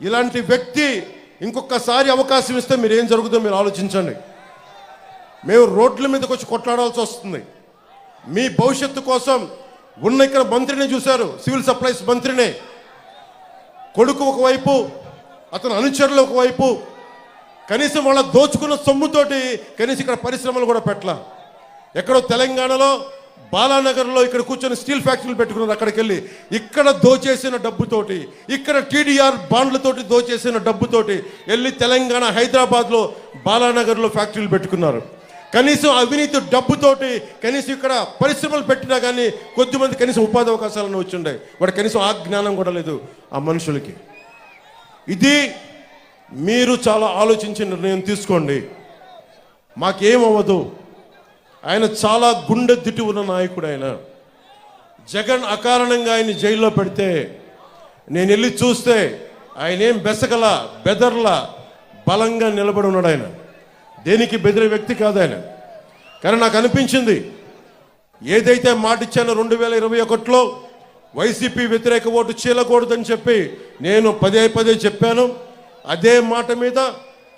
ఇలాంటి వ్యక్తి ఇంకొకసారి అవకాశం ఇస్తే మీరు ఏం జరుగుతుందో మీరు ఆలోచించండి. మేము రోడ్ల మీదకి వచ్చి కొట్లాడాల్సి వస్తుంది. మీ భవిష్యత్తు కోసం ఉన్న ఇక్కడ మంత్రిని చూశారు, సివిల్ సప్లైస్ మంత్రిని. కొడుకు ఒకవైపు, అతను అనుచరులు ఒకవైపు, కనీసం వాళ్ళ దోచుకున్న సొమ్ముతోటి కనీసం ఇక్కడ పరిశ్రమలు కూడా పెట్టలా. ఎక్కడో తెలంగాణలో బాలానగర్లో ఇక్కడ కూర్చొని స్టీల్ ఫ్యాక్టరీలు పెట్టుకున్నారు. అక్కడికి వెళ్ళి ఇక్కడ దోచేసిన డబ్బుతోటి, ఇక్కడ టీడీఆర్ బాండ్లతోటి దోచేసిన డబ్బుతోటి వెళ్ళి తెలంగాణ హైదరాబాద్లో బాలానగర్లో ఫ్యాక్టరీలు పెట్టుకున్నారు. కనీసం అవినీతి డబ్బుతోటి కనీసం ఇక్కడ పరిశ్రమలు పెట్టినా కానీ కొద్దిమంది కనీసం ఉపాధి అవకాశాలను వచ్చిండే. వాడు కనీసం ఆ జ్ఞానం కూడా లేదు ఆ మనుషులకి. ఇది మీరు చాలా ఆలోచించి నిర్ణయం తీసుకోండి. మాకేమవ్వదు. ఆయన చాలా గుండె దిట్టి ఉన్న నాయకుడు. ఆయన జగన్ అకారణంగా ఆయన జైల్లో పెడితే నేను వెళ్ళి చూస్తే ఆయన ఏం బెసకల బెదర్లా బలంగా నిలబడి ఉన్నాడు. ఆయన దేనికి బెదిరే వ్యక్తి కాదు ఆయన. కానీ నాకు అనిపించింది, ఏదైతే మాట ఇచ్చానో 2021లో వైసీపీ వ్యతిరేక ఓటు చీలకూడదని చెప్పి నేను పదే చెప్పాను. అదే మాట మీద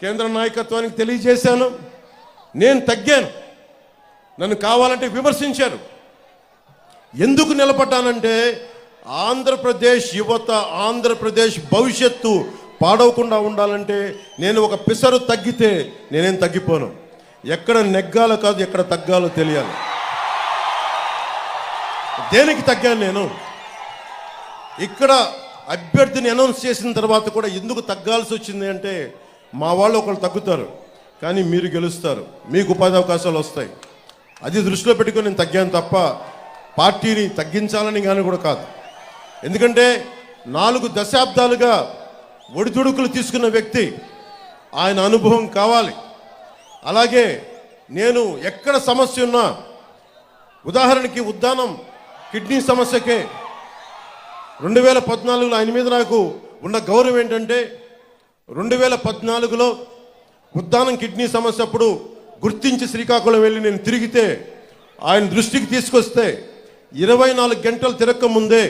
కేంద్ర నాయకత్వానికి తెలియజేశాను. నేను తగ్గాను. నన్ను కావాలంటే విమర్శించారు. ఎందుకు నిలబడ్డానంటే ఆంధ్రప్రదేశ్ యువత, ఆంధ్రప్రదేశ్ భవిష్యత్తు పాడవకుండా ఉండాలంటే నేను ఒక పిసరు తగ్గితే నేనేం తగ్గిపోను. ఎక్కడ నెగ్గాలో కాదు, ఎక్కడ తగ్గాలో తెలియాలి. దేనికి తగ్గాను నేను? ఇక్కడ అభ్యర్థిని అనౌన్స్ చేసిన తర్వాత కూడా ఎందుకు తగ్గాల్సి వచ్చింది అంటే, మా వాళ్ళు ఒకళ్ళు తగ్గుతారు కానీ మీరు గెలుస్తారు, మీకు ఉపాధి అవకాశాలు వస్తాయి. అది దృష్టిలో పెట్టుకొని నేను తగ్గాను తప్ప పార్టీని తగ్గించాలని కానీ కూడా కాదు. ఎందుకంటే 4 దశాబ్దాలుగా ఒడిదుడుకులు తీసుకున్న వ్యక్తి, ఆయన అనుభవం కావాలి. అలాగే నేను ఎక్కడ సమస్య ఉన్నా, ఉదాహరణకి ఉద్దానం కిడ్నీ సమస్యకే 2014లో ఆయన మీద నాకు ఉన్న గౌరవం ఏంటంటే, 2014లో ఉద్దానం కిడ్నీ సమస్య అప్పుడు గుర్తించి శ్రీకాకుళం వెళ్ళి నేను తిరిగితే ఆయన దృష్టికి తీసుకొస్తే 24 గంటలు తిరక్క ముందే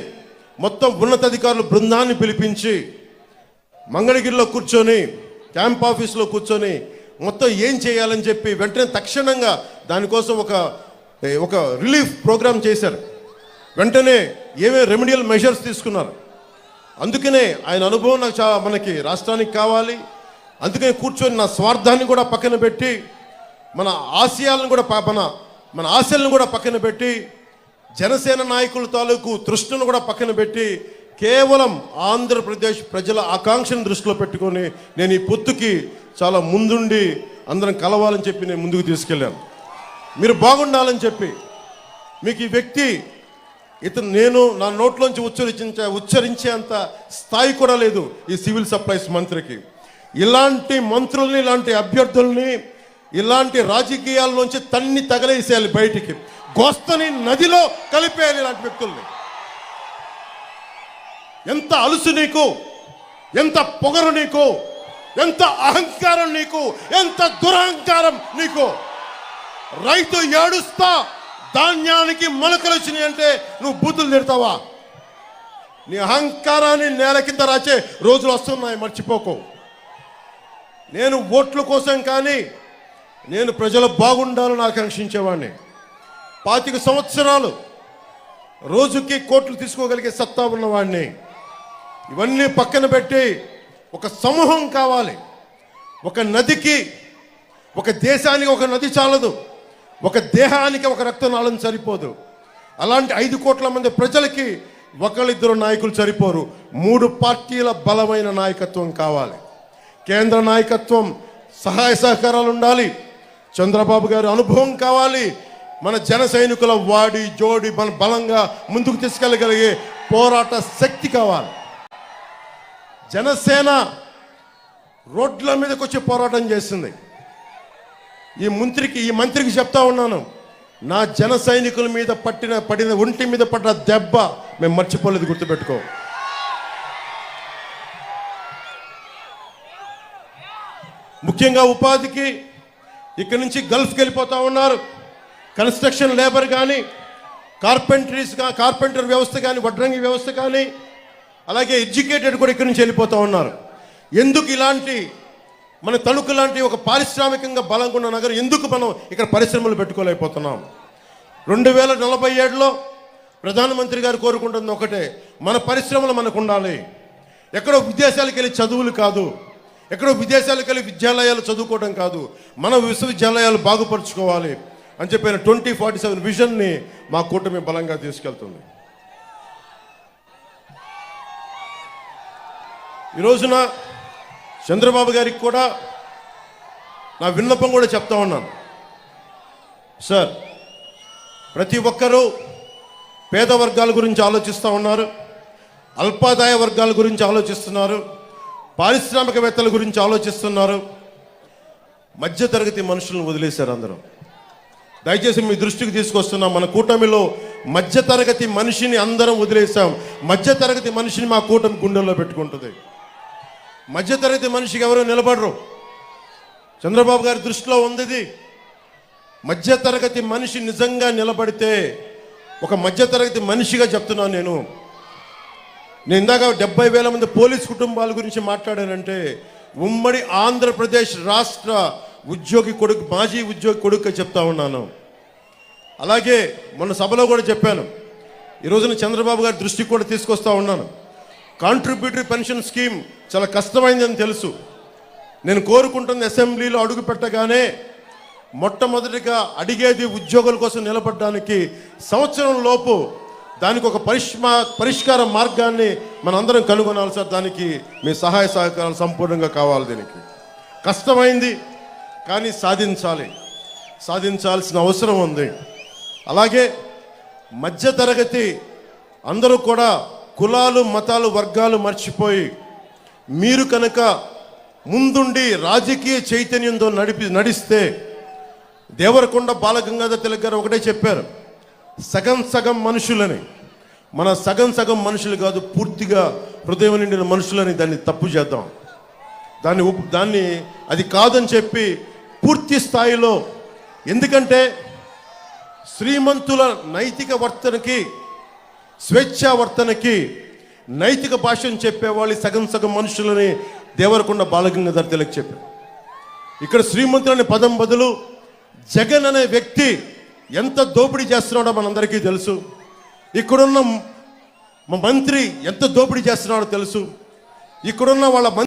మొత్తం ఉన్నతాధికారులు బృందాన్ని పిలిపించి మంగళగిరిలో కూర్చొని, క్యాంప్ ఆఫీస్లో కూర్చొని మొత్తం ఏం చేయాలని చెప్పి వెంటనే తక్షణంగా దానికోసం ఒక రిలీఫ్ ప్రోగ్రామ్ చేశారు. వెంటనే ఏమేమి రెమెడియల్ మెజర్స్ తీసుకున్నారు. అందుకనే ఆయన అనుభవం నాకు మనకి రాష్ట్రానికి కావాలి. అందుకని కూర్చొని నా స్వార్థాన్ని కూడా పక్కన పెట్టి, మన ఆశయాలను కూడా మన ఆశలను కూడా పక్కన పెట్టి, జనసేన నాయకుల తాలూకు తృష్ణను కూడా పక్కన పెట్టి, కేవలం ఆంధ్రప్రదేశ్ ప్రజల ఆకాంక్షను దృష్టిలో పెట్టుకొని నేను ఈ పొత్తుకి చాలా ముందుండి అందరం కలవాలని చెప్పి నేను ముందుకు తీసుకెళ్ళాను. మీరు బాగుండాలని చెప్పి. మీకు ఈ వ్యక్తి నేను నా నోట్లోంచి ఉచ్చరించేంత స్థాయి కూడా లేదు ఈ సివిల్ సప్లైస్ మంత్రికి. ఇలాంటి మంత్రుల్ని, ఇలాంటి అభ్యర్థుల్ని, ఇలాంటి రాజకీయాల్లోంచి తన్ని తగలేసేయాలి, బయటికి గోస్తని నదిలో కలిపేయాలి ఇలాంటి వ్యక్తుల్ని. ఎంత అలుసు నీకు, ఎంత పొగరు నీకు, ఎంత అహంకారం నీకు, ఎంత దురహంకారం నీకు. రైతు ఏడుస్తా ధాన్యానికి మొలకలు వచ్చినాయి అంటే నువ్వు బూతులు తిడతావా? నీ అహంకారాన్ని నేల కింద రాచే రోజులు వస్తున్నాయి, మర్చిపోకు. నేను ఓట్ల కోసం కానీ నేను ప్రజలు బాగుండాలని ఆకాంక్షించేవాడిని. 25 సంవత్సరాలు రోజుకి కోట్లు తీసుకోగలిగే సత్తా ఉన్నవాడిని. ఇవన్నీ పక్కన పెట్టి ఒక సమూహం కావాలి. ఒక నదికి, ఒక దేశానికి ఒక నది చాలదు, ఒక దేహానికి ఒక రక్తనాళం సరిపోదు. అలాంటి 5 కోట్ల మంది ప్రజలకి ఒకళ్ళిద్దరు నాయకులు సరిపోరు. 3 పార్టీల బలమైన నాయకత్వం కావాలి. కేంద్ర నాయకత్వం సహాయ సహకారాలు ఉండాలి. చంద్రబాబు గారి అనుభవం కావాలి. మన జన సైనికుల వాడి జోడి మన బలంగా ముందుకు తీసుకెళ్ళగలిగే పోరాట శక్తి కావాలి. జనసేన రోడ్ల మీదకి వచ్చి పోరాటం చేస్తుంది. ఈ మంత్రికి చెప్తా ఉన్నాను, నా జన సైనికుల మీద పడిన ఒంటి మీద పడ్డ దెబ్బ మేము మర్చిపోలేదు, గుర్తుపెట్టుకో. ముఖ్యంగా ఉపాధికి ఇక్కడి నుంచి గల్ఫ్కి వెళ్ళిపోతూ ఉన్నారు. కన్స్ట్రక్షన్ లేబర్ కానీ, కార్పెంటర్ వ్యవస్థ కానీ, వడ్రంగి వ్యవస్థ కానీ, అలాగే ఎడ్యుకేటెడ్ కూడా ఇక్కడి నుంచి వెళ్ళిపోతూ ఉన్నారు. ఎందుకు ఇలాంటి మన తణుకు లాంటి ఒక పారిశ్రామికంగా బలంగా ఉన్న నగరం ఎందుకు మనం ఇక్కడ పరిశ్రమలు పెట్టుకోలేకపోతున్నాం? 2047లో ప్రధానమంత్రి గారు కోరుకుంటుంది ఒకటే, మన పరిశ్రమలు మనకు ఉండాలి. ఎక్కడో విదేశాలకు వెళ్ళి చదువులు కాదు, ఎక్కడో విదేశాలకు వెళ్ళి విద్యాలయాలు చదువుకోవడం కాదు, మన విశ్వవిద్యాలయాలు బాగుపరుచుకోవాలి అని చెప్పిన 2047 విజన్ని మా కూటమి బలంగా తీసుకెళ్తుంది. ఈ రోజున చంద్రబాబు గారికి కూడా నా విన్నపం కూడా చెప్తా ఉన్నాను. సార్, ప్రతి ఒక్కరూ పేద వర్గాల గురించి ఆలోచిస్తూ ఉన్నారు, అల్పాదాయ వర్గాల గురించి ఆలోచిస్తున్నారు, పారిశ్రామికవేత్తల గురించి ఆలోచిస్తున్నారు. మధ్యతరగతి మనుషులను వదిలేశారు అందరూ. దయచేసి మీ దృష్టికి తీసుకొస్తున్నాం, మన కూటమిలో మధ్యతరగతి మనిషిని అందరం వదిలేసాం. మధ్యతరగతి మనిషిని మా కూటమి గుండెల్లో పెట్టుకుంటుంది. మధ్యతరగతి మనిషికి ఎవరో నిలబడరు. చంద్రబాబు గారి దృష్టిలో ఉంది మధ్యతరగతి మనిషి నిజంగా నిలబడితే, ఒక మధ్యతరగతి మనిషిగా చెప్తున్నాను నేను ఇందాక 70,000 మంది పోలీస్ కుటుంబాల గురించి మాట్లాడానంటే, ఉమ్మడి ఆంధ్రప్రదేశ్ రాష్ట్ర ఉద్యోగి కొడుకు, మాజీ ఉద్యోగి కొడుకు చెప్తా ఉన్నాను. అలాగే మొన్న సభలో కూడా చెప్పాను, ఈ రోజున చంద్రబాబు గారి దృష్టికి కూడా తీసుకొస్తా ఉన్నాను. కాంట్రిబ్యూటరీ పెన్షన్ స్కీమ్ చాలా కష్టమైందని తెలుసు. నేను కోరుకుంటున్న అసెంబ్లీలో అడుగు పెట్టగానే మొట్టమొదటిగా అడిగేది ఉద్యోగుల కోసం నిలబడడానికి సంవత్సరం లోపు దానికి ఒక పరిష్కార మార్గాన్ని మనందరం కనుగొనాలి సార్. దానికి మీ సహాయ సహకారాలు సంపూర్ణంగా కావాలి. దీనికి కష్టమైంది కానీ సాధించాల్సిన అవసరం ఉంది. అలాగే మధ్యతరగతి అందరూ కూడా కులాలు, మతాలు, వర్గాలు మర్చిపోయి మీరు కనుక ముందుండి రాజకీయ చైతన్యంతో నడిస్తే, దేవరకొండ బాలగంగాధర్ తిలక్ గారు ఒకటే చెప్పారు, సగం మనుషులని, మన సగం మనుషులు కాదు, పూర్తిగా హృదయం నిండిన మనుషులని దాన్ని తప్పు చేద్దాం. దాన్ని అది కాదని చెప్పి పూర్తి స్థాయిలో, ఎందుకంటే శ్రీమంతుల నైతిక వర్తనకి, స్వేచ్ఛా వర్తనకి నైతిక భాషను చెప్పేవాళ్ళు సగం మనుషులని దేవరకొండ బాలగంగాధర్ తిలక్ చెప్పారు. ఇక్కడ శ్రీమంతులనే పదం బదులు జగన్ అనే వ్యక్తి ఎంత దోపిడీ చేస్తున్నాడో మనందరికీ తెలుసు. ఇక్కడున్న మంత్రి ఎంత దోపిడీ చేస్తున్నాడో తెలుసు. ఇక్కడున్న వాళ్ళ